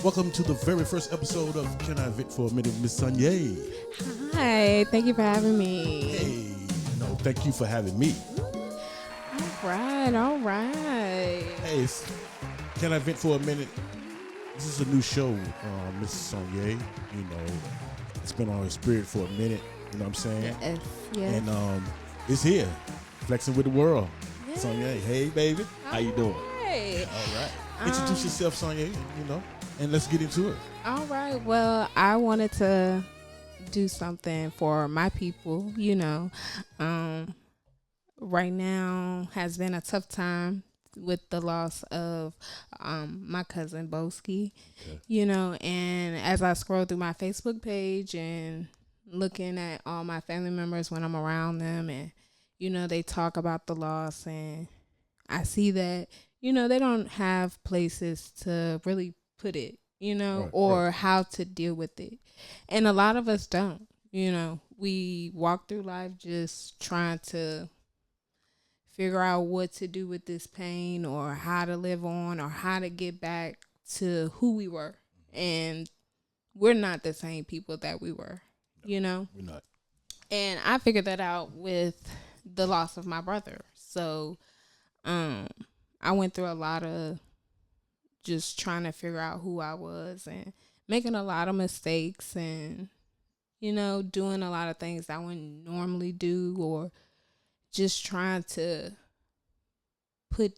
Welcome to the very first episode of Can I Vent for a Minute, Miss Sanye. Hi, thank you for having me. Hey, no, thank you for having me. All right. Hey, Can I Vent for a Minute? This is a new show, Miss Sanye. You know, it's been on her spirit for a minute. You know what I'm saying? Yes. And it's here, flexing with the world. Yes. Sanye, hey baby, how you doing? Right. All right. Introduce yourself, Sanye. You know, and let's get into it. All right. Well, I wanted to do something for my people. You know, right now has been a tough time with the loss of my cousin Boski. Okay. You know, and as I scroll through my Facebook page and looking at all my family members when I'm around them, and you know, they talk about the loss, and I see that, you know, they don't have places to really put it, you know, Right, or right. how to deal with it. And a lot of us don't, you know, we walk through life just trying to figure out what to do with this pain or how to live on or how to get back to who we were. And we're not the same people that we were, you know? We're not. And I figured that out with the loss of my brother. So I went through a lot of just trying to figure out who I was and making a lot of mistakes and, you know, doing a lot of things I wouldn't normally do, or just trying to put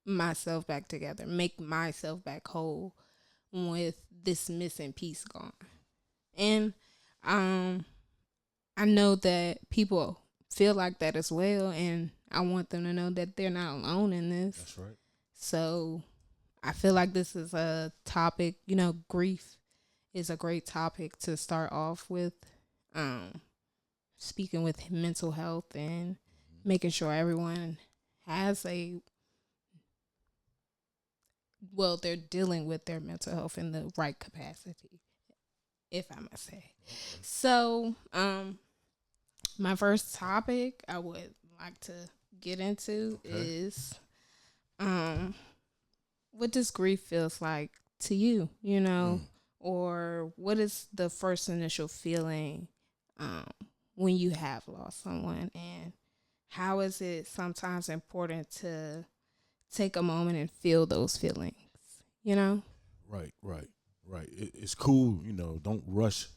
myself back together, make myself back whole with this missing piece gone. And I know that people feel like that as well, and I want them to know that they're not alone in this. That's right. So I feel like this is a topic, you know, grief is a great topic to start off with. Speaking with mental health and making sure everyone has they're dealing with their mental health in the right capacity, if I must say. So, my first topic I would like to get into is what does grief feels like to you, you know, or what is the first initial feeling when you have lost someone, and how is it sometimes important to take a moment and feel those feelings, you know? Right. It's cool, you know. Don't rush.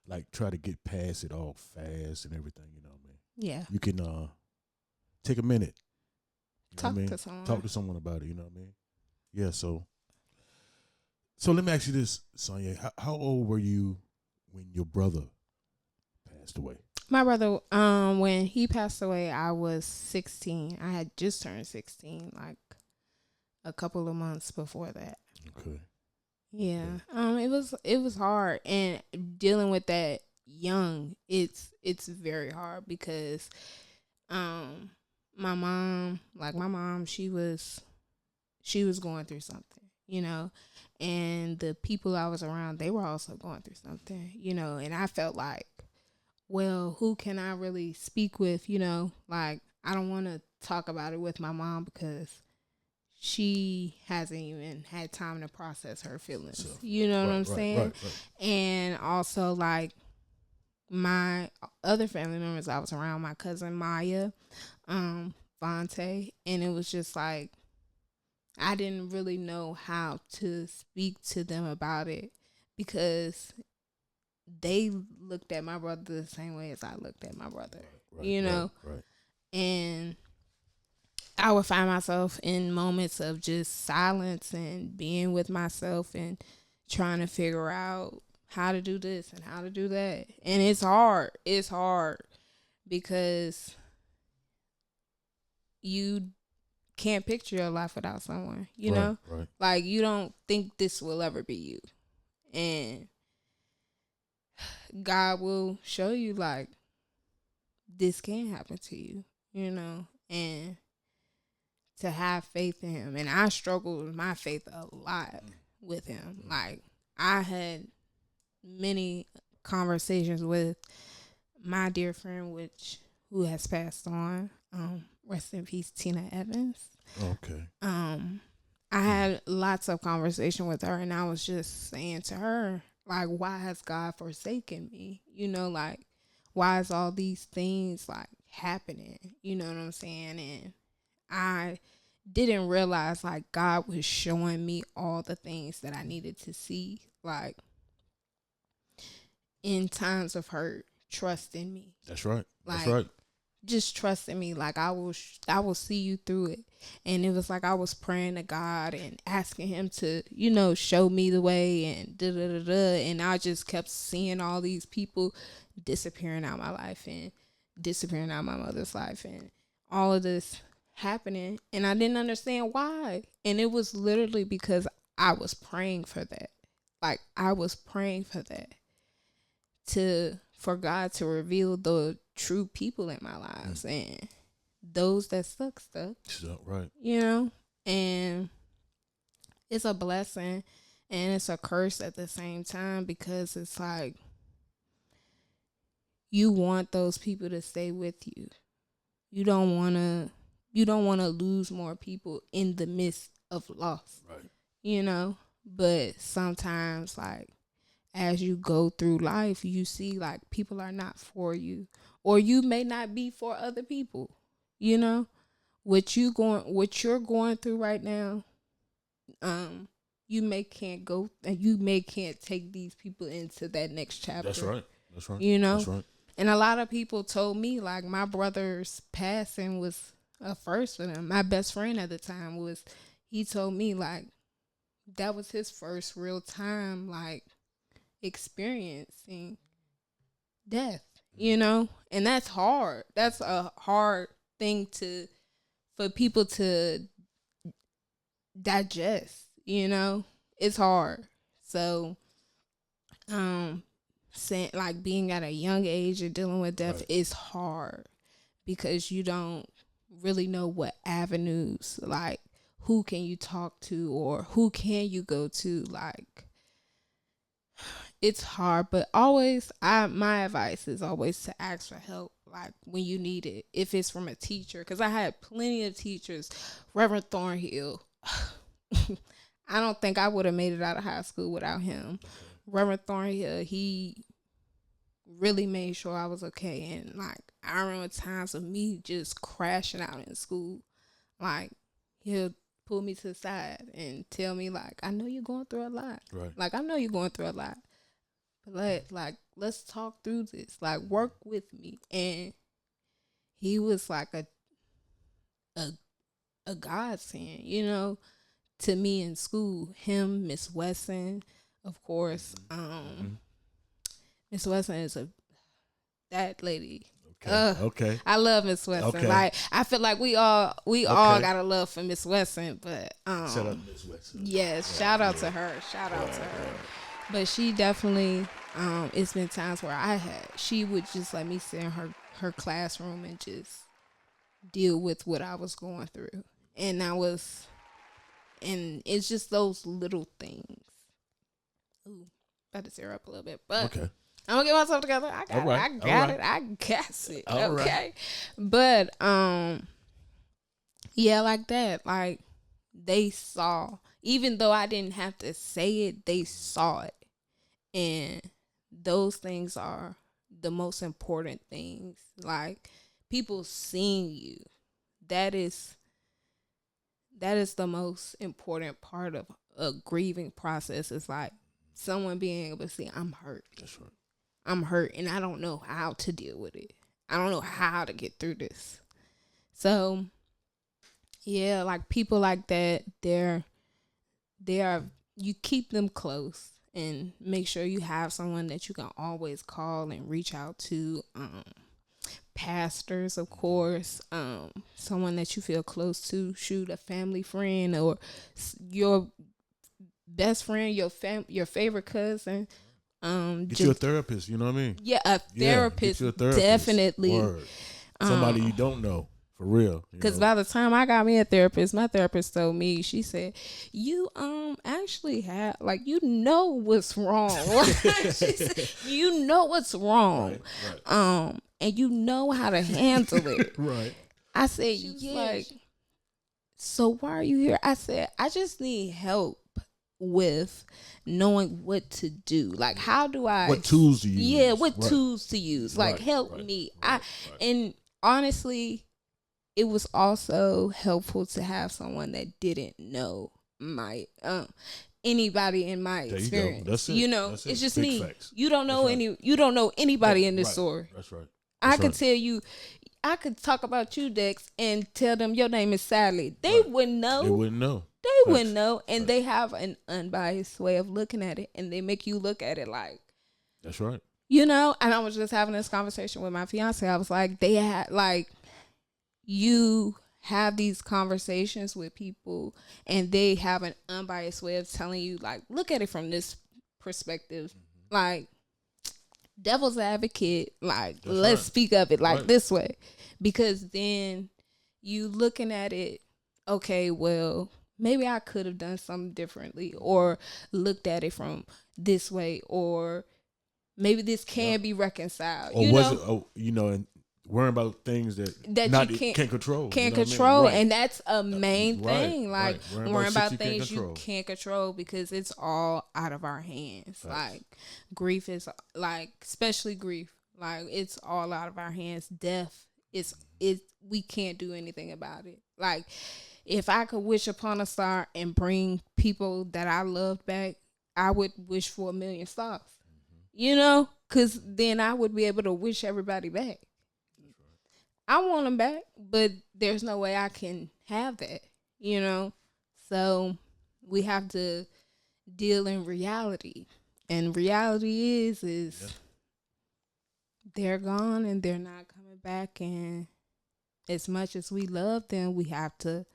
Like, try to get past it all fast and everything. You know what I mean? Yeah. You can take a minute. You know Talk what I mean? to someone. Talk to someone about it. You know what I mean? Yeah. So let me ask you this, Sonya. How old were you when your brother passed away? My brother, when he passed away, I was 16. I had just turned 16, like a couple of months before that. Okay. Yeah. It was hard, and dealing with that young, it's very hard because my mom, she was going through something, you know, and the people I was around, they were also going through something, you know, and I felt like, well, who can I really speak with, you know? Like, I don't want to talk about it with my mom because she hasn't even had time to process her feelings. So, you know what I'm saying? Right. And also, like, my other family members I was around, my cousin Maya, Vontae, and it was just like, I didn't really know how to speak to them about it because they looked at my brother the same way as I looked at my brother, you know? Right. And I would find myself in moments of just silence and being with myself and trying to figure out how to do this and how to do that. And it's hard. It's hard because you can't picture your life without someone, you know? Right. Like, you don't think this will ever be you. And God will show you, like, this can happen to you, you know? And to have faith in him. And I struggled with my faith a lot with him. Like, I had many conversations with my dear friend, who has passed on. Rest in peace, Tina Evans. Okay. I had lots of conversation with her, and I was just saying to her, like, why has God forsaken me? You know, like, why is all these things like happening? You know what I'm saying? And I didn't realize like God was showing me all the things that I needed to see, like in times of hurt, trusting me. That's right. That's Like, right. just trusting me, like I will see you through it. And it was like I was praying to God and asking him to, you know, show me the way and da da da da. And I just kept seeing all these people disappearing out my life and disappearing out my mother's life and all of this happening, and I didn't understand why. And it was literally because I was praying for that. Like, I was praying for that, for God to reveal the true people in my lives, and those that stuck. So, right. You know? And it's a blessing and it's a curse at the same time, because it's like you want those people to stay with you. You don't want to lose more people in the midst of loss. Right. You know? But sometimes, like, as you go through life, you see like people are not for you, or you may not be for other people. You know, what you're going through right now, you may can't take these people into that next chapter. That's right. That's right. You know, that's right. And a lot of people told me like my brother's passing was a first for them. My best friend at the time he told me like that was his first real time like experiencing death, you know? And that's hard. That's a hard thing for people to digest, you know? It's hard. So, like being at a young age and dealing with death is hard, because you don't really know what avenues, like who can you talk to or who can you go to. Like, it's hard, but always my advice is always to ask for help, like when you need it, if it's from a teacher, because I had plenty of teachers. Reverend Thornhill, I don't think I would have made it out of high school without him. Reverend Thornhill, he really made sure I was okay. And like, I remember times of me just crashing out in school. Like, he'll pull me to the side and tell me like, I know you're going through a lot. Right. Like, I know you're going through a lot, but let's talk through this. Like, work with me. And he was like a godsend, you know, to me in school. Him, Miss Wesson, of course. Miss Wesson is that lady. Okay. I love Miss Wesson. Okay. Like, I feel like we all got a love for Miss Wesson, but shout out to Miss Wesson. Yes, shout out to her. Shout out to her. But she definitely it's been times where she would just let me sit in her classroom and just deal with what I was going through. And it's just those little things. Ooh, about to tear up a little bit, but okay. I'm gonna get myself together. I got it. I got it. Okay. But yeah, like that. Like, they saw, even though I didn't have to say it, they saw it. And those things are the most important things. Like, people seeing you. That is the most important part of a grieving process. Is like someone being able to see, I'm hurt. That's right. I'm hurt and I don't know how to deal with it. I don't know how to get through this. So, yeah, like people like that, you keep them close and make sure you have someone that you can always call and reach out to. Pastors, of course, someone that you feel close to, shoot, a family friend or your best friend, your favorite cousin. Get you a therapist, you know what I mean? Yeah, a therapist, get you a therapist. Definitely. Word. Somebody you don't know, for real. Because by the time I got me a therapist, my therapist told me, she said, you actually have, like, you know what's wrong. She said, you know what's wrong. Right. And you know how to handle it. Right. I said, yeah. Like, so why are you here? I said, I just need help with knowing what to do. Like, how do I? What tools do you use? Yeah, what Right. tools to use? Like, Right, help right, me. right. And honestly, it was also helpful to have someone that didn't know my anybody in my There you go. experience. That's it. You know, That's it's it. just Big me. facts. You don't know That's right. you don't know anybody in this Right. story. That's right. I That's could right. tell you, I could talk about you, Dex, and tell them your name is Sally. They Right. wouldn't know. They wouldn't know. They Facts. wouldn't know. And Facts. they have an unbiased way of looking at it, and they make you look at it like, That's right. you know. And I was just having this conversation with my fiance. I was like, they had like, you have these conversations with people, and they have an unbiased way of telling you, like, look at it from this perspective, like, devil's advocate, like, That's let's right. speak of it like Right. this way, because then you looking at it, okay, well, maybe I could have done something differently, or looked at it from this way, or maybe this can be reconciled. Or you was know? it? Oh, you know, and worrying about things that That not you can't control. Can't you know what I mean? control, Right. and that's a main Right, thing. Like, right. worrying about shit things you control. can't control, because it's all out of our hands. Facts. Like, grief is like, especially grief, like, it's all out of our hands. Death is we can't do anything about it. Like, if I could wish upon a star and bring people that I loved back, I would wish for 1,000,000 stars. You know, because then I would be able to wish everybody back. I want them back, but there's no way I can have that, you know? So we have to deal in reality. And reality is they're gone and they're not coming back. And as much as we love them, we have to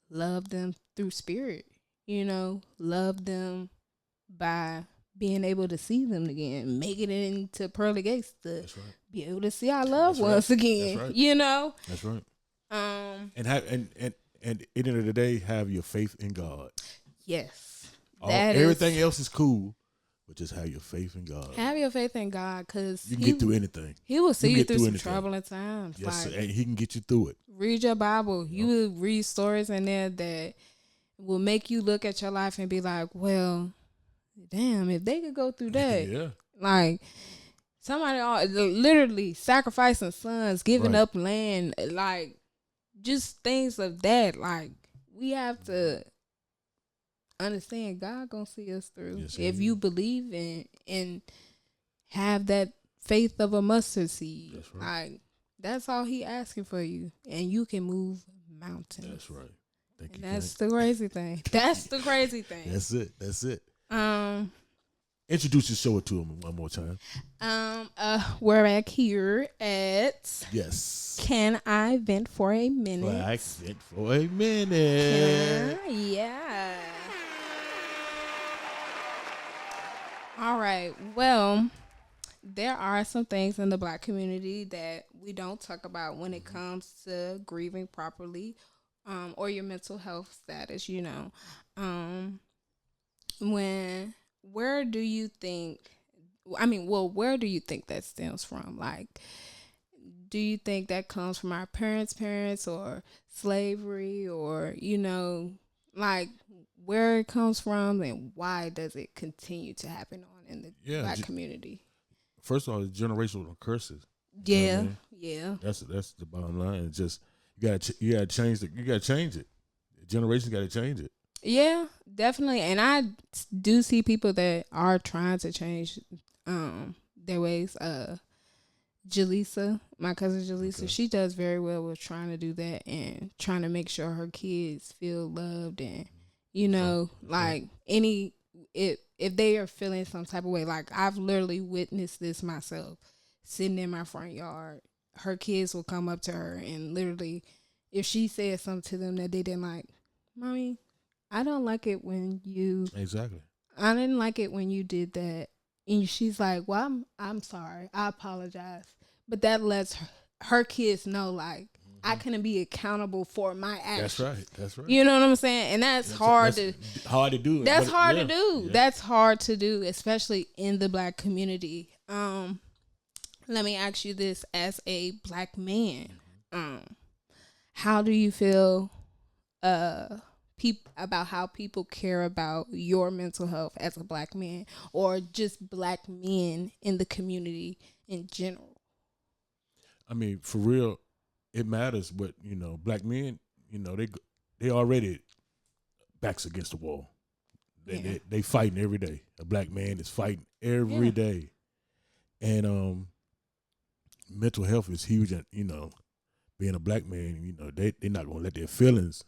love them through spirit, you know? Love them by being able to see them again, making it into pearly gates to That's right. be able to see our loved That's right. ones again. That's right. You know? That's right. And And at the end of the day, have your faith in God. yes. Everything else is cool, but just have your faith in God. Have your faith in God, because You can get through anything. He will see you through some anything. troubling times. Yes, Like, and He can get you through it. read your Bible. You will read stories in there that will make you look at your life and be like, well, damn, if they could go through that. Yeah. Like, somebody literally sacrificing sons, giving Right. up land, like, just things of that. Like, we have to understand God gonna see us through. Yes, he if is. you believe in and have that faith of a mustard seed. That's right. Like, that's all He asking for you, and you can move mountains. That's right. Thank you. And that's the crazy thing. That's the crazy thing. That's it. That's it. Um. Introduce your show to them one more time. We're back here at Yes. Can I Vent for a Minute? Black Vent for a minute. Can I? Yeah. All right. Well, there are some things in the Black community that we don't talk about when it comes to grieving properly, or your mental health status. You know, where do you think? I mean, well, where do you think that stems from? Like, do you think that comes from our parents, or slavery, or, you know, like, where it comes from, and why does it continue to happen on in the Black community? First of all, it's generational curses. Yeah, I mean? yeah. That's the bottom line. It's just you gotta change it. You gotta change it. The generations gotta change it. Yeah, definitely. And I do see people that are trying to change their ways. Jaleesa, my cousin Jaleesa, Okay. she does very well with trying to do that and trying to make sure her kids feel loved, and, you know, like, if they are feeling some type of way, like, I've literally witnessed this myself, sitting in my front yard. Her kids will come up to her and literally, if she said something to them that they didn't like, Mommy, I don't like it when you. Exactly. I didn't like it when you did that. And she's like, well, I'm sorry. I apologize. But that lets her kids know, like, I couldn't be accountable for my actions. That's right. That's right. You know what I'm saying? And that's hard to do. That's but hard yeah, to do. yeah. That's hard to do, especially in the Black community. Let me ask you this, as a Black man. How do you feel about how people care about your mental health as a black man or just black men in the community in general. I mean, for real, it matters. But black men, they already backs against the wall. They fighting every day. A black man is fighting every day, and mental health is huge. And being a black man, they're not gonna let their feelings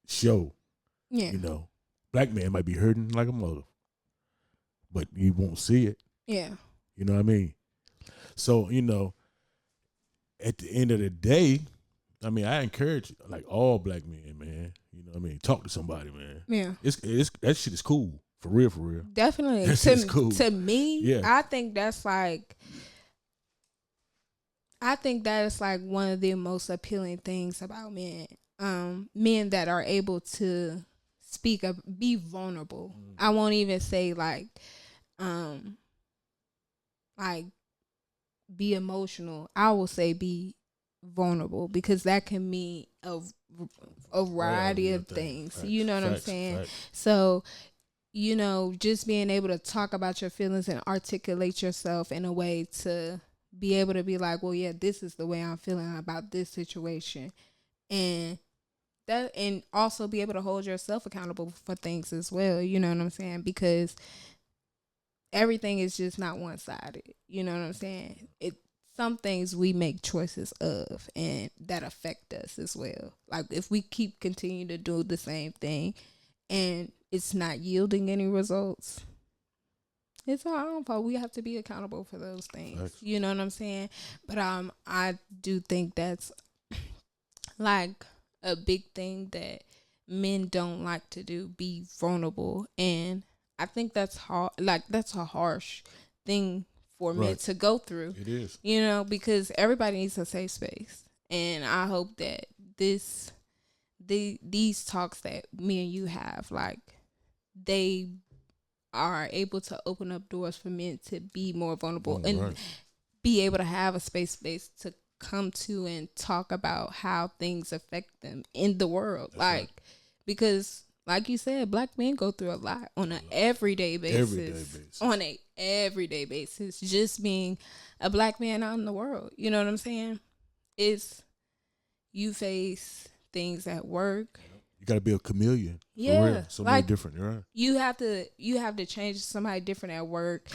show. Yeah. Black man might be hurting like a mother, but you won't see it. Yeah. You know what I mean? So, at the end of the day, I mean, I encourage like all black men, man. You know what I mean? Talk to somebody, man. Yeah. It's that shit is cool. For real, for real. Definitely. That shit is cool. To me, yeah. I think that is like one of the most appealing things about men. Men that are able to speak up, be vulnerable. I won't even say like be emotional. I will say be vulnerable, because that can mean a variety of things. Facts, you know what I'm saying? So, just being able to talk about your feelings and articulate yourself in a way to be able to be like, well, yeah, this is the way I'm feeling about this situation. And also be able to hold yourself accountable for things as well. You know what I'm saying? Because everything is just not one-sided. You know what I'm saying? Some things we make choices of and that affect us as well. Like if we continue to do the same thing and it's not yielding any results, it's our own fault. We have to be accountable for those things. Right. You know what I'm saying? But I do think that's like a big thing that men don't like to do, be vulnerable. And I think that's hard. Like that's a harsh thing for men to go through. It is. Because everybody needs a safe space. And I hope that these talks that me and you have, like, they are able to open up doors for men to be more vulnerable and be able to have a space to come to and talk about how things affect them in the world. That's like, right. Because like you said, black men go through a lot on an everyday basis. On a everyday basis. Just being a black man out in the world. You know what I'm saying? You face things at work. You got to be a chameleon. Yeah. For real. Somebody different. Right. You have to change to somebody different at work.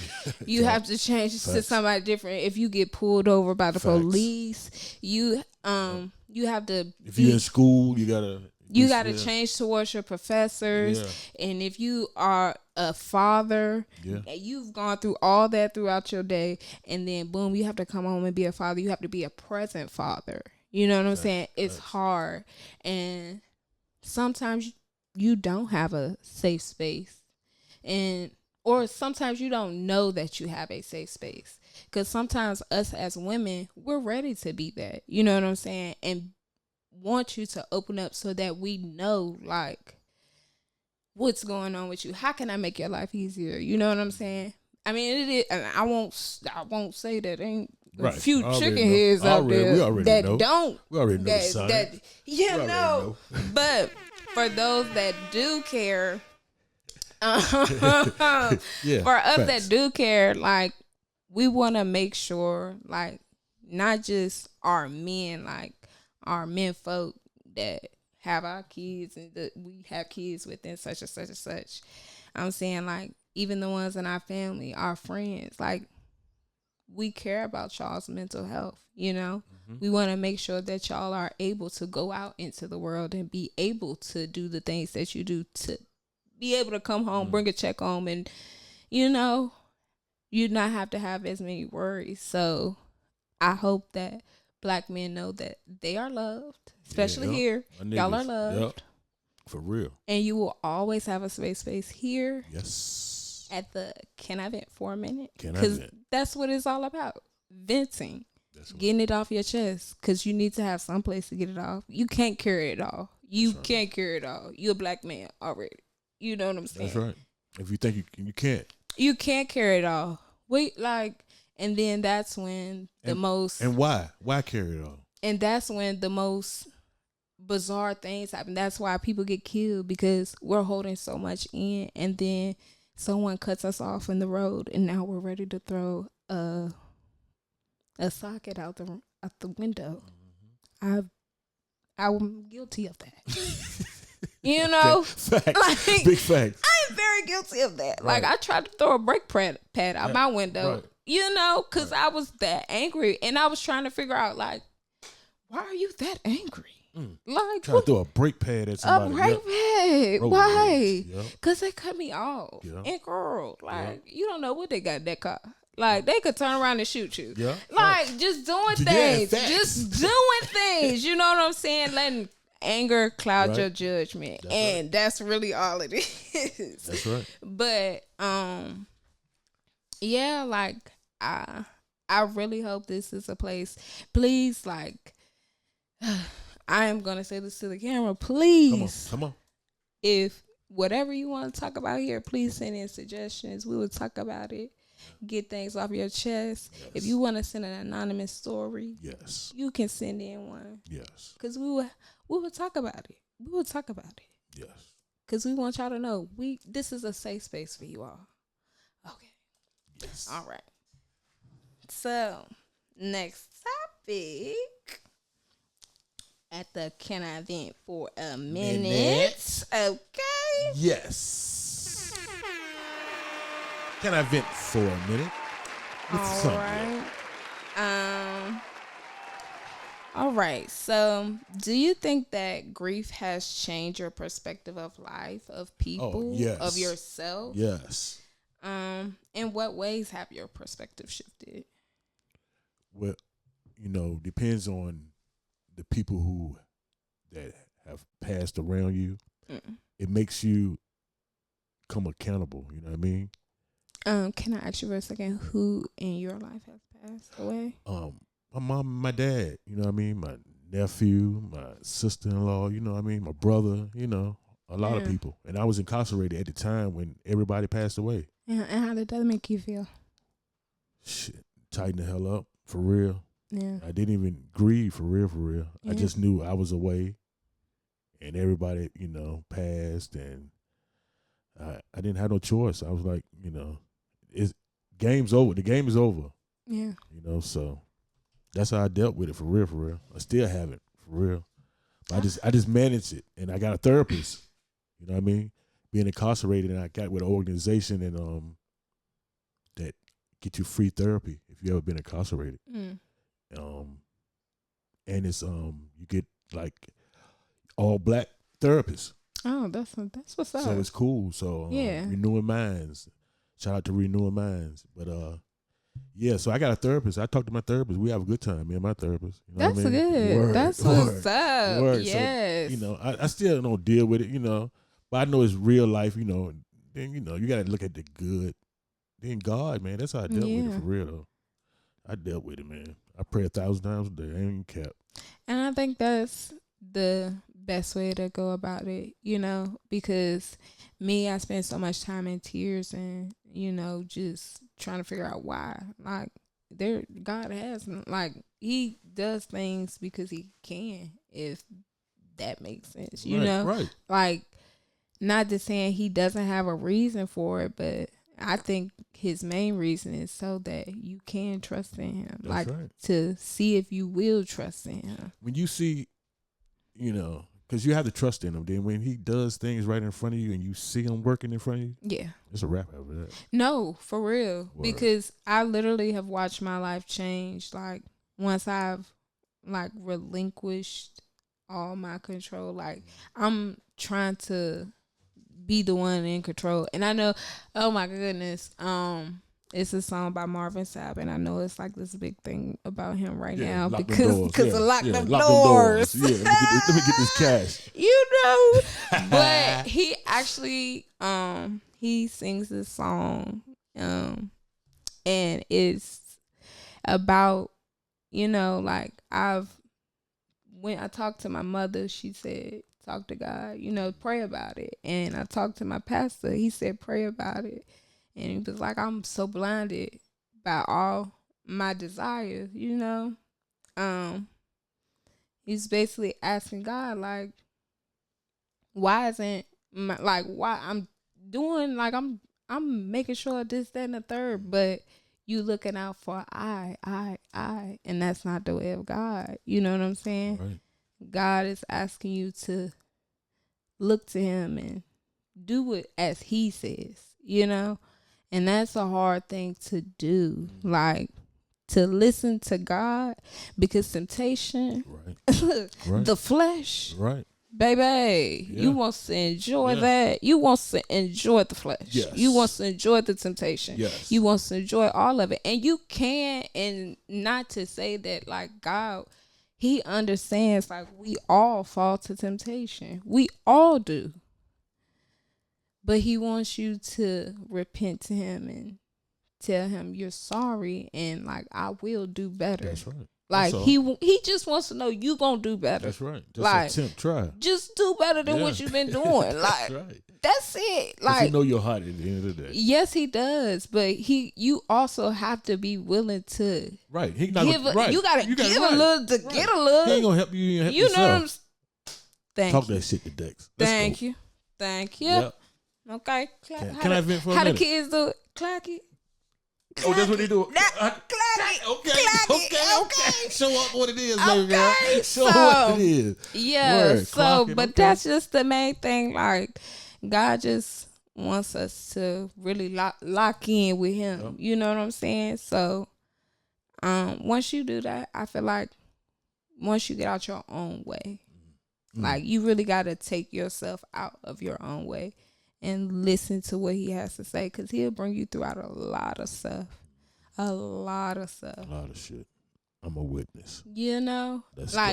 You have to change to somebody different if you get pulled over by the police. You have to. If you're in school, you gotta change towards your professors. And if you are a father, you've gone through all that throughout your day, and then boom, you have to come home and be a father. You have to be a present father. You know what I'm saying? It's hard, and sometimes you don't have a safe space, or sometimes you don't know that you have a safe space, because sometimes us as women, we're ready to be that. You know what I'm saying? And want you to open up so that we know like what's going on with you. How can I make your life easier? You know what I'm saying? I mean, it is, and I won't say that ain't a few chicken heads out there that know. Don't. We already know that But for those that do care, for us that do care, like, we want to make sure, like, not just our men, like our men folk that have our kids and that we have kids within such and such and such. I'm saying, like, even the ones in our family, our friends, like, we care about y'all's mental health, you know? Mm-hmm. We want to make sure that y'all are able to go out into the world and be able to do the things that you do, to be able to come home, bring a check home, and, you know, you not have to have as many worries. So I hope that black men know that they are loved, especially here. Y'all are loved. Yep. For real. And you will always have a space here. Yes. At the Can I Vent for a Minute? Because that's what it's all about. Venting. Getting it off your chest. Because you need to have some place to get it off. You can't carry it all. You can't carry it all. You're a black man already. You know what I'm saying? That's right. If you think you can't. You can't carry it all. And then that's when And why? Why carry it all? And that's when the most bizarre things happen. That's why people get killed, because we're holding so much in, and then someone cuts us off in the road, and now we're ready to throw a socket out the window. I'm guilty of that. You know, facts. like, Big facts. I'm very guilty of that. Right. Like, I tried to throw a brake pad out my window, right. you know, because I was that angry, and I was trying to figure out, like, why are you that angry? Like, Trying to throw a brake pad at a somebody. brake pad? Road Why? rage. Yep. Because they cut me off. Yeah. And girl, like, you don't know what they got in that car. Like, they could turn around and shoot you. Yeah. Like, just doing things. Just doing things. You know what I'm saying? Letting anger cloud your judgment. And that's really all it is. That's right. But, yeah, like, I really hope this is a place. Please, like, I am going to say this to the camera. Please. Come on. If whatever you want to talk about here, please send in suggestions. We will talk about it. Get things off your chest. Yes. If you want to send an anonymous story, yes, you can send in one. Yes, because we will talk about it. We will talk about it. Yes, because we want y'all to know this is a safe space for you all. Okay. Yes. All right. So next topic. At the Can I Vent for a Minute? Okay. Yes. Can I vent for a minute? All right. All right. So, do you think that grief has changed your perspective of life, of people, of yourself? Yes. In what ways have your perspective shifted? Well, depends on the people who that have passed around you. It makes you come accountable. You know what I mean? Can I ask you for a second, who in your life has passed away? My mom and my dad, you know what I mean? My nephew, my sister-in-law, you know what I mean? My brother, a lot of people. And I was incarcerated at the time when everybody passed away. Yeah, and how did that make you feel? Shit, tighten the hell up, for real. Yeah. I didn't even grieve, for real. Yeah. I just knew I was away and everybody, passed, and I didn't have no choice. I was like, game's over. The game is over. Yeah. So that's how I dealt with it, for real. I still haven't, for real. But I just managed it, and I got a therapist. You know what I mean? Being incarcerated, and I got with an organization and that get you free therapy if you ever been incarcerated. And it's you get like all black therapists. Oh, that's what's up. So it's cool. So Renewing Minds. Shout out to Renewing Minds. But so I got a therapist. I talk to my therapist. We have a good time, me and my therapist. You know that's what I mean? Good. Word, that's what's up. Word. Yes. So, I still don't deal with it, but I know it's real life, then you gotta look at the good. Then God, man, that's how I dealt with it, for real though. I dealt with it, man. I pray 1,000 times a day. I ain't kept. And I think that's the best way to go about it, because I spend so much time in tears and, just trying to figure out why. Like, God has, like, he does things because he can, if that makes sense, you know? Right. Like, not just saying he doesn't have a reason for it, but I think his main reason is so that you can trust in him. That's like, to see if you will trust in him. When you see, because you have to trust in him. Then when he does things right in front of you and you see him working in front of you, it's a wrap after that. No, for real. Word. Because I literally have watched my life change. Like, once I've, like, relinquished all my control. Like, I'm trying to be the one in control. And I know, oh my goodness, it's a song by Marvin Sapp, and I know it's like this big thing about him right now because of lock them doors. Yeah, let me get this cash. But he actually he sings this song, and it's about, like, when I talked to my mother, she said, talk to God, pray about it. And I talked to my pastor, he said, pray about it. And he was like, I'm so blinded by all my desires, he's basically asking God, like, why isn't why I'm doing like I'm making sure this, that, and the third, but you looking out for I, and that's not the way of God. You know what I'm saying? Right. God is asking you to look to him and do it as he says, you know? And that's a hard thing to do. Like, to listen to God, because temptation, Right. Right. the flesh, Right. baby, Yeah. you want to enjoy that. You want to enjoy the flesh. Yes. You want to enjoy the temptation. Yes. You want to enjoy all of it. And you can, and not to say that, like, God, he understands, like, we all fall to temptation. We all do. But he wants you to repent to him and tell him you're sorry, and, like, I will do better. That's right. Like, That's he just wants to know you gonna do better. That's right. Just like, attempt, try. Just do better than what you've been doing. Like, that's right. That's it. Like, he know your heart at the end of the day. Yes, he does. But you also have to be willing to. Right. He not give. Right. You gotta give a little to get a little. He ain't gonna help you. You ain't you help know yourself. Thank Talk you. that shit to Dex. Thank you. Thank you. Yep. Okay. Can I vent for a minute? How the kids do it? Clack it. Oh, that's what they do. Clack it. Okay. Show up what it is, baby girl. Show so, what it is. Yeah. Word. So, but that's just the main thing. Like, God just wants us to really lock in with him. Yep. You know what I'm saying? So, once you do that, I feel like once you get out your own way, like, you really got to take yourself out of your own way and listen to what he has to say, because he'll bring you throughout a lot of stuff. A lot of stuff. A lot of shit. I'm a witness. You know?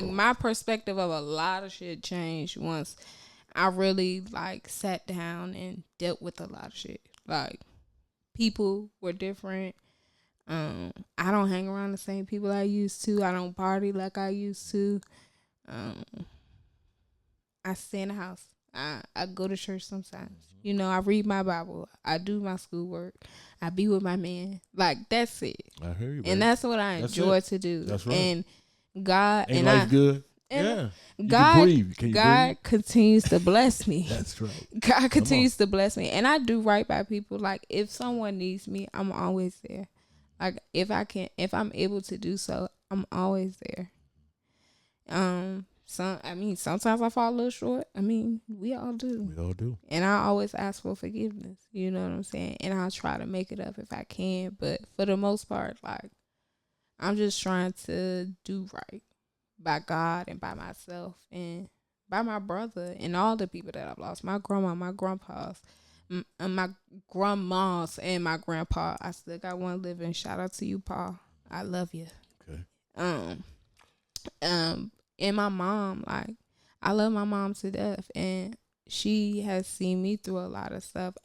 My perspective of a lot of shit changed once I really, like, sat down and dealt with a lot of shit. Like, people were different. I don't hang around the same people I used to. I don't party like I used to. I stay in the house. I go to church sometimes. You know, I read my Bible. I do my schoolwork. I be with my man. Like, that's it. I hear you, baby. And that's what I enjoy to do. That's right. And God, ain't life good? And yeah. God, can breathe. Can you God breathe? Continues to bless me. That's right. God continues to bless me. And I do right by people. Like, if someone needs me, I'm always there. Like, if I'm able to do so, I'm always there. Sometimes I fall a little short. We all do. We all do. And I always ask for forgiveness. You know what I'm saying? And I'll try to make it up if I can. But for the most part, like, I'm just trying to do right by God and by myself and by my brother and all the people that I've lost. My grandma, my grandpas, my grandmas, and my grandpa. I still got one living. Shout out to you, Paul. I love you. Okay. And my mom, like, I love my mom to death, and she has seen me through a lot of stuff.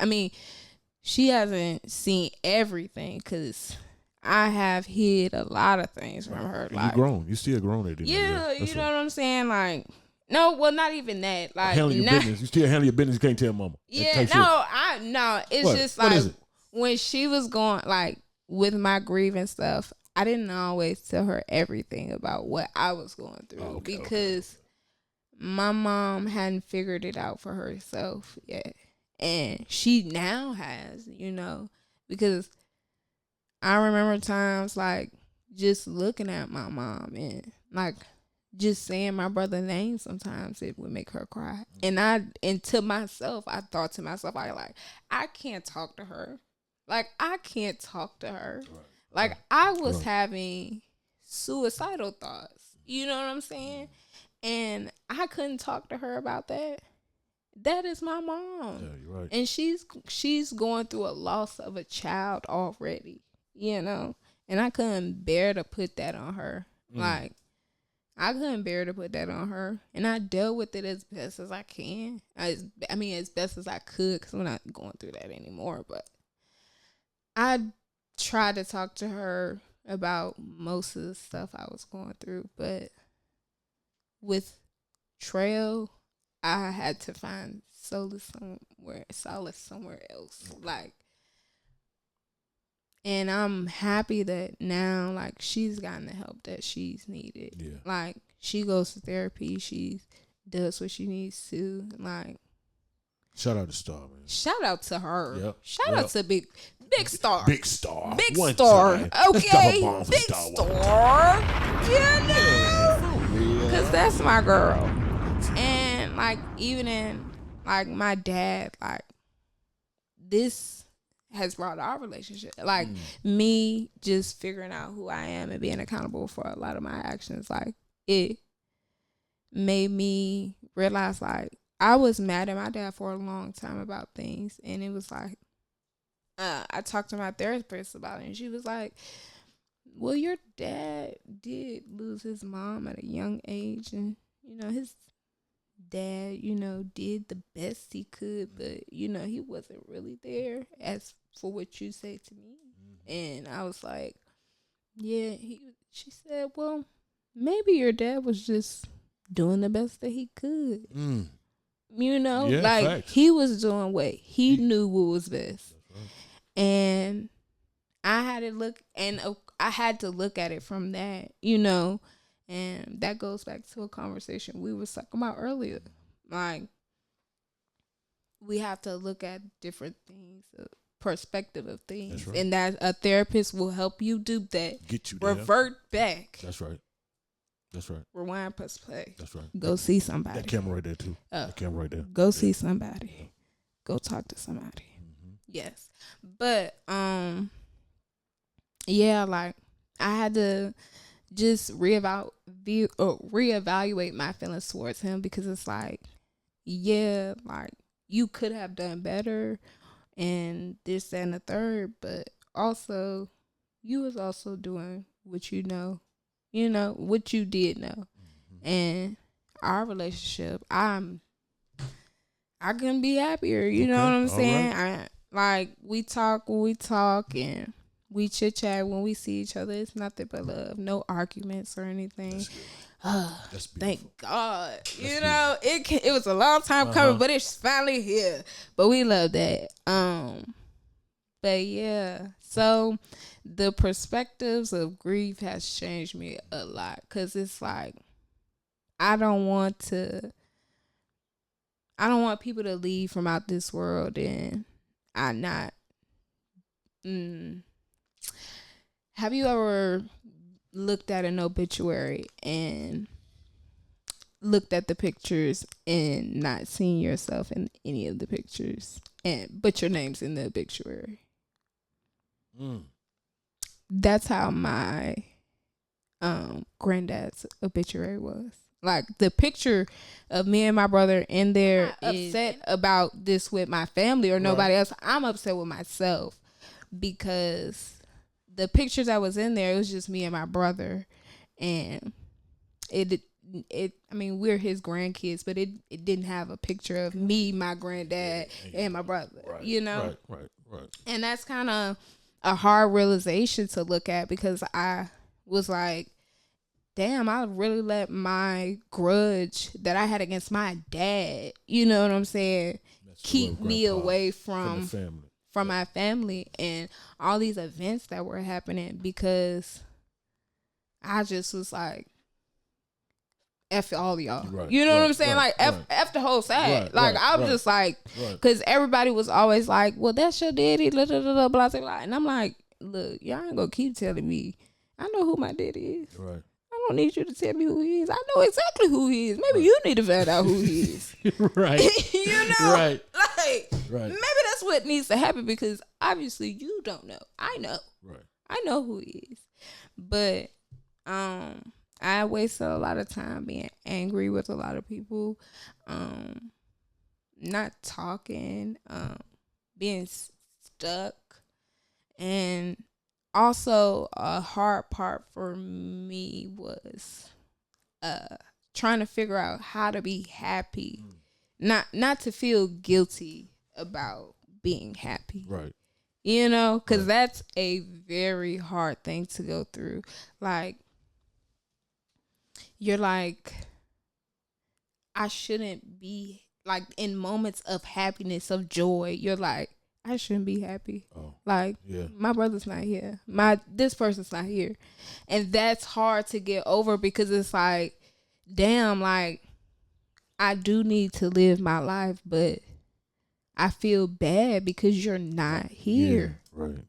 She hasn't seen everything, because I have hid a lot of things from her. Like, you grown. You still grown at it. Yeah, you know what I'm saying? Like, no, well, not even that. Like, handle your business. You still handle your business. You can't tell mama. Yeah, no. It's what? just like what is it? When she was going, like, with my grief and stuff, I didn't always tell her everything about what I was going through, because my mom hadn't figured it out for herself yet. And she now has, you know, because I remember times, like, just looking at my mom and, like, just saying my brother's name, sometimes it would make her cry. And to myself, I thought to myself, I can't talk to her. Like, I can't talk to her. Right. Like, I was having suicidal thoughts. You know what I'm saying? And I couldn't talk to her about that. That is my mom. Yeah, you're right. And she's going through a loss of a child already, you know? And I couldn't bear to put that on her. Like, I couldn't bear to put that on her. And I dealt with it as best as I can. As best as I could, because I'm not going through that anymore. But I tried to talk to her about most of the stuff I was going through, but with Trail, I had to find solace somewhere else. Like, And I'm happy that now, like, she's gotten the help that she's needed. Yeah. Like, she goes to therapy. She does what she needs to. Like, shout out to Star, man. Shout out to her. Yep. Shout out to Big Star. Big Star. Big One Star. time. Okay. Drop a Big Star. You know? Because that's my girl. And, like, even in, like, my dad, like, this has brought our relationship. Like, me just figuring out who I am and being accountable for a lot of my actions. Like, it made me realize, like, I was mad at my dad for a long time about things. And it was like, I talked to my therapist about it. And she was like, well, your dad did lose his mom at a young age. And, you know, his dad, you know, did the best he could. But, you know, he wasn't really there as for what you say to me. And I was like, yeah. She said, well, maybe your dad was just doing the best that he could. You know, yeah, like facts. he was doing what he knew what was best. Right. And I had to look at it from that, you know, and that goes back to a conversation we were talking about earlier. Like, we have to look at different things, perspective of things, right. And that a therapist will help you do that. Get you revert back. That's right. That's right. Rewind, press play. That's right. Go see somebody. That camera right there too. That camera right there. Go see somebody. Go talk to somebody. Yes. But yeah, like I had to just reevaluate my feelings towards him, because it's like, yeah, like you could have done better and this, that, and the third, but also you was also doing what you know, what you did know. And our relationship, I couldn't be happier. You know what I'm saying? Right. Like we talk when we talk, and we chit chat when we see each other. It's nothing but love, no arguments or anything. That's thank God. That's you know, it was a long time coming, but it's finally here. But we love that. But yeah, so the perspectives of grief has changed me a lot, because it's like I don't want people to leave from out this world and I not. Have you ever looked at an obituary and looked at the pictures and not seen yourself in any of the pictures, but your name's in the obituary? That's how my granddad's obituary was. Like, the picture of me and my brother in there upset about this with my family or nobody else. I'm upset with myself, because the pictures that was in there, it was just me and my brother. And I mean, we're his grandkids, but it didn't have a picture of me, my granddad, and my brother, you know? Right. And that's kind of a hard realization to look at, because I was like, damn, I really let my grudge that I had against my dad, you know what I'm saying, keep me away from my family and all these events that were happening, because I just was like, F all y'all. Right, you know what I'm saying? Like, F the whole side. I'm just like, because everybody was always like, well, that's your daddy, blah, blah, blah, blah, blah. And I'm like, look, y'all ain't gonna keep telling me. I know who my daddy is. Right. I don't need you to tell me who he is. I know exactly who he is. Maybe you need to find out who he is. Right. You know? Right. Like, maybe that's what needs to happen, because obviously you don't know. I know. Right. I know who he is. But I wasted a lot of time being angry with a lot of people, not talking, being stuck. And also a hard part for me was trying to figure out how to be happy, not to feel guilty about being happy. Right. You know, because that's a very hard thing to go through. Like, you're like, I shouldn't be, like, in moments of happiness, of joy, you're like, I shouldn't be happy. Oh, Like, yeah. my brother's not here. This person's not here. And that's hard to get over because it's like, damn, like, I do need to live my life, but I feel bad because you're not here. Yeah, right.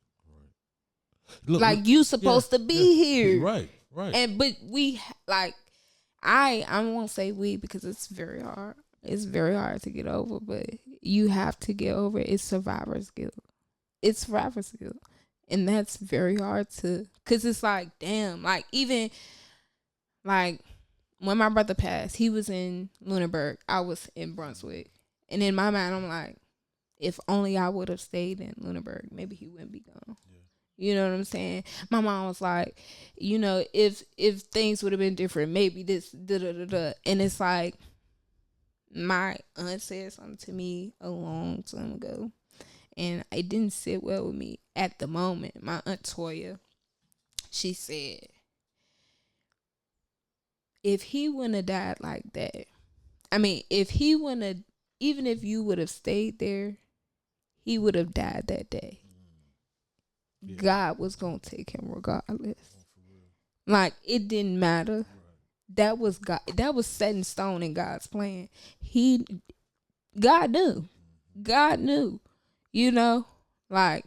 Look, Like, you supposed to be here. Right. And but we like I won't say we because it's very hard. It's very hard to get over, but you have to get over it. It's survivor's guilt. It's survivor's guilt. And that's very hard to, cause it's like, damn, like even like when my brother passed, he was in Lunenburg. I was in Brunswick. And in my mind, I'm like, if only I would have stayed in Lunenburg, maybe he wouldn't be gone. Yeah. You know what I'm saying? My mom was like, you know, if things would have been different, maybe this, da da da da. And it's like, my aunt said something to me a long time ago, and it didn't sit well with me at the moment. My aunt Toya, she said, if he wouldn't have died like that, I mean, if he wouldn't have, even if you would have stayed there, he would have died that day. Yeah. God was going to take him regardless. Like, it didn't matter. Right. That was God. That was set in stone in God's plan. God knew. God knew. You know, like,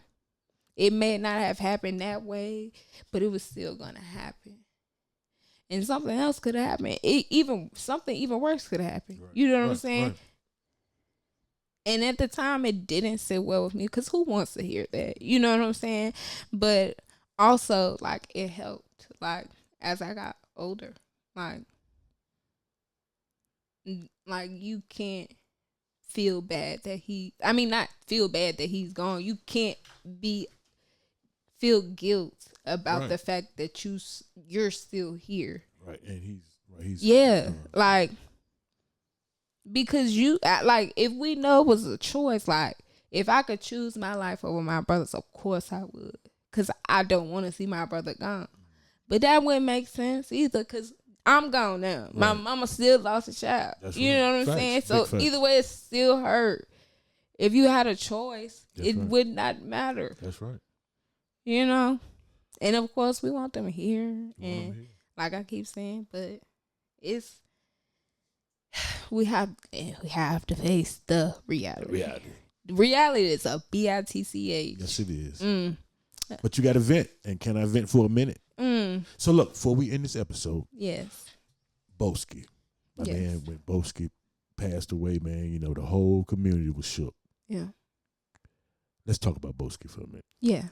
it may not have happened that way, but it was still going to happen. And something else could have happened. Something even worse could have happened. Right. You know what I'm saying? Right. And at the time, it didn't sit well with me because who wants to hear that? You know what I'm saying? But also, like, it helped. Like, as I got older, like you can't feel bad that not feel bad that he's gone. You can't feel guilt about the fact that you're still here. Right, and he's like. Because if we know it was a choice, like, if I could choose my life over my brother's, of course I would. Because I don't want to see my brother gone. But that wouldn't make sense either because I'm gone now. Right. My mama still lost a child. That's you know what I'm saying? So either way, it still hurt. If you had a choice, it would not matter. That's right. You know? And of course, we want them here. Like I keep saying, but it's... We have to face the reality. Reality is a bitch. Yes, it is. But you got to vent, and can I vent for a minute? So look, before we end this episode, yes, Boski, my man, when Boski passed away, man, you know the whole community was shook. Yeah. Let's talk about Boski for a minute. Yeah.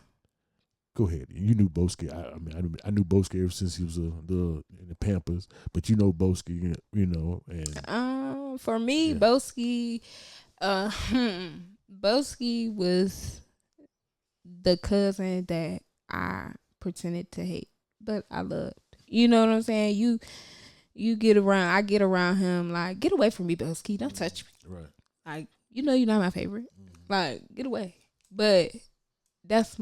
Go ahead. You knew Boski. I knew Boski ever since he was in the Pampers. But you know Boski, you know, and for me, Boski, Boski was the cousin that I pretended to hate, but I loved. You know what I'm saying? You get around. I get around him. Like, get away from me, Boski. Don't touch me. Right. Like, you know, you're not my favorite. Like, get away. But that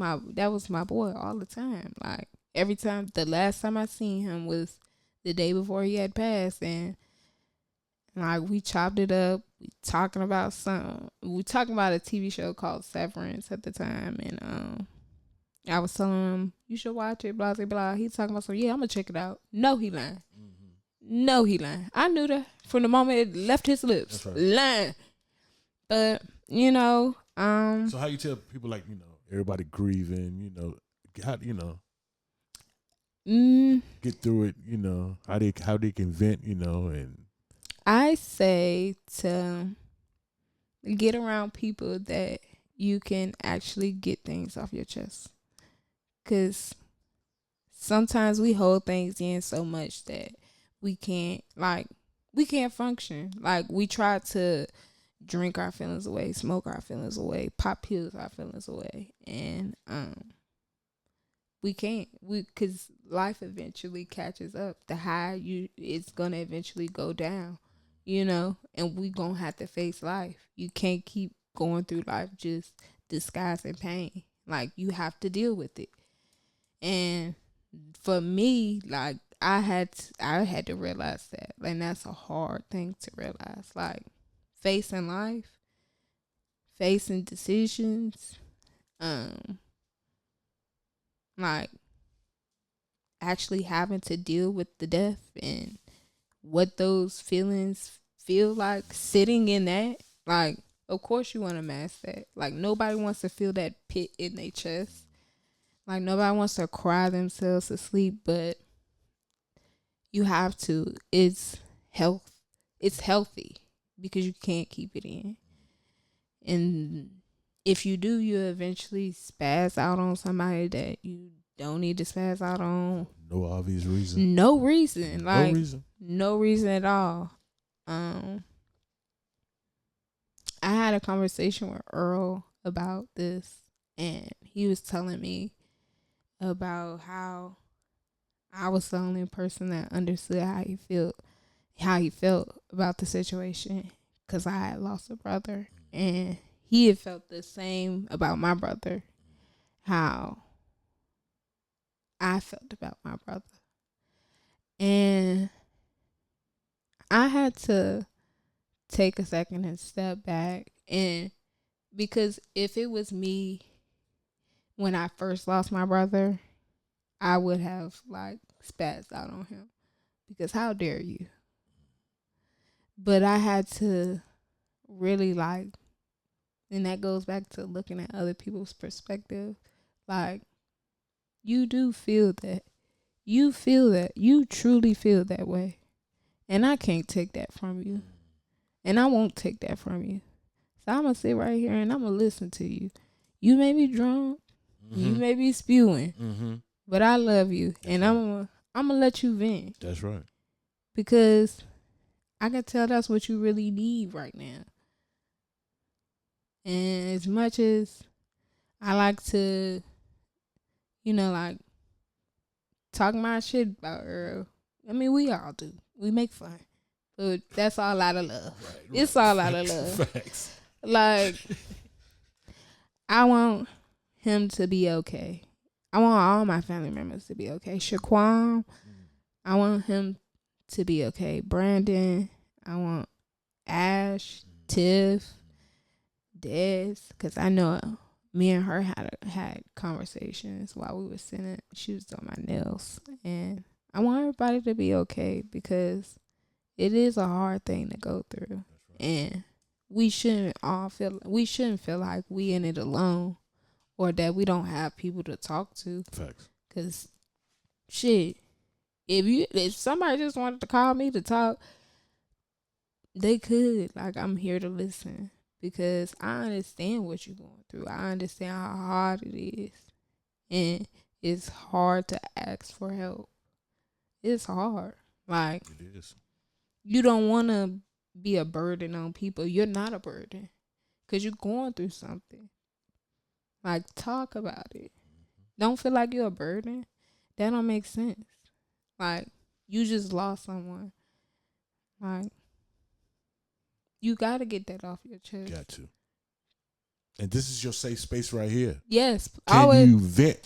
was my boy all the time. Like, every time, the last time I seen him was the day before he had passed, and like we chopped it up. We talking about a TV show called Severance at the time, and I was telling him you should watch it, blah blah blah. He's talking about I'm gonna check it out. No, he lying. No, he lying. I knew that from the moment it left his lips. That's right. Lying. But you know, so how you tell people, like, you know, everybody grieving, you know, how, you know, get through it, you know, how they can vent, you know, and I say to get around people that you can actually get things off your chest, because sometimes we hold things in so much that we can't function. Like, we try to drink our feelings away, smoke our feelings away, pop pills our feelings away, and we can't. Because life eventually catches up. The high it's gonna eventually go down, you know, and we gonna have to face life. You can't keep going through life just disguising pain. Like, you have to deal with it. And for me, like, I had to realize that, and that's a hard thing to realize. Like, facing life, facing decisions, like actually having to deal with the death and what those feelings feel like sitting in that. Like, of course you want to mask that. Like, nobody wants to feel that pit in their chest. Like, nobody wants to cry themselves to sleep, but you have to. It's healthy because you can't keep it in. And if you do, you eventually spaz out on somebody that you don't need to spaz out on. No obvious reason. No reason. Like, no reason. No reason at all. I had a conversation with Earl about this, and he was telling me about how I was the only person that understood how he felt about the situation, because I had lost a brother, and he had felt the same about my brother, how I felt about my brother. And I had to take a second and step back, and because if it was me when I first lost my brother, I would have like spazzed out on him, because how dare you? But I had to really like, and that goes back to looking at other people's perspective. Like, you do feel that. You feel that. You truly feel that way. And I can't take that from you. And I won't take that from you. So I'm going to sit right here and I'm going to listen to you. You may be drunk. Mm-hmm. You may be spewing. Mm-hmm. But I love you. That's and right. I'm going to let you vent. That's right. Because I can tell that's what you really need right now. And as much as I like to, like, talk my shit about Earl, I mean, we all do. We make fun. But that's all out of love. Right. It's all out of love. Facts. Like, I want him to be okay. I want all my family members to be okay. Shaquan, I want him to be okay. Brandon, I want Ash, Tiff, Des, because I know me and her had conversations while we were sitting. She was doing my nails, and I want everybody to be okay, because it is a hard thing to go through, and we shouldn't feel like we in it alone, or that we don't have people to talk to. Facts. Cause shit, if somebody just wanted to call me to talk, they could. Like, I'm here to listen, because I understand what you're going through. I understand how hard it is, and it's hard to ask for help. It's hard. Like, it is. You don't want to be a burden on people. You're not a burden, because you're going through something. Like, talk about it. Don't feel like you're a burden. That don't make sense. Like, you just lost someone. Like, you got to get that off your chest. Got to. And this is your safe space right here. Yes. Can you vent?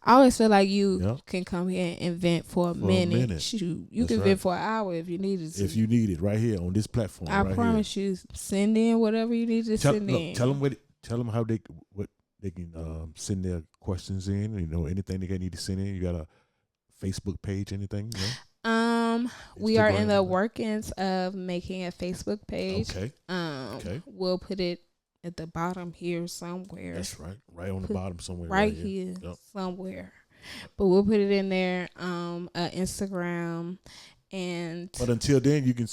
I always feel like you can come here and vent for a minute. Shoot, you can vent for an hour if you needed to. If you need it, right here on this platform. I promise you, send in whatever you need to send in. Tell them how they can send their questions in. Anything they need to send in. You got a Facebook page, anything? We are in the workings of making a Facebook page. Okay. We'll put it at the bottom here somewhere. That's right. Right on the bottom somewhere. Right here. Yep. Somewhere. But we'll put it in there, Instagram. But until then, you can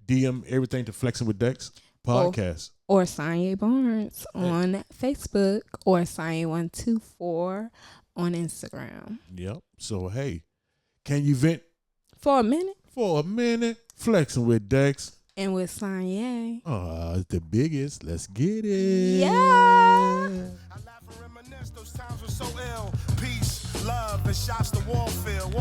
DM everything to Flexing with Dex podcast. Or Sanye Barnes on Facebook, or Sanye124 on Instagram. Yep. So, hey, can you vent? For a minute. Flexing with Dex. And with Sanye. It's the biggest. Let's get it. Yeah. I laugh and reminisce. Those times were so ill. Peace, love, and shots to Warfield.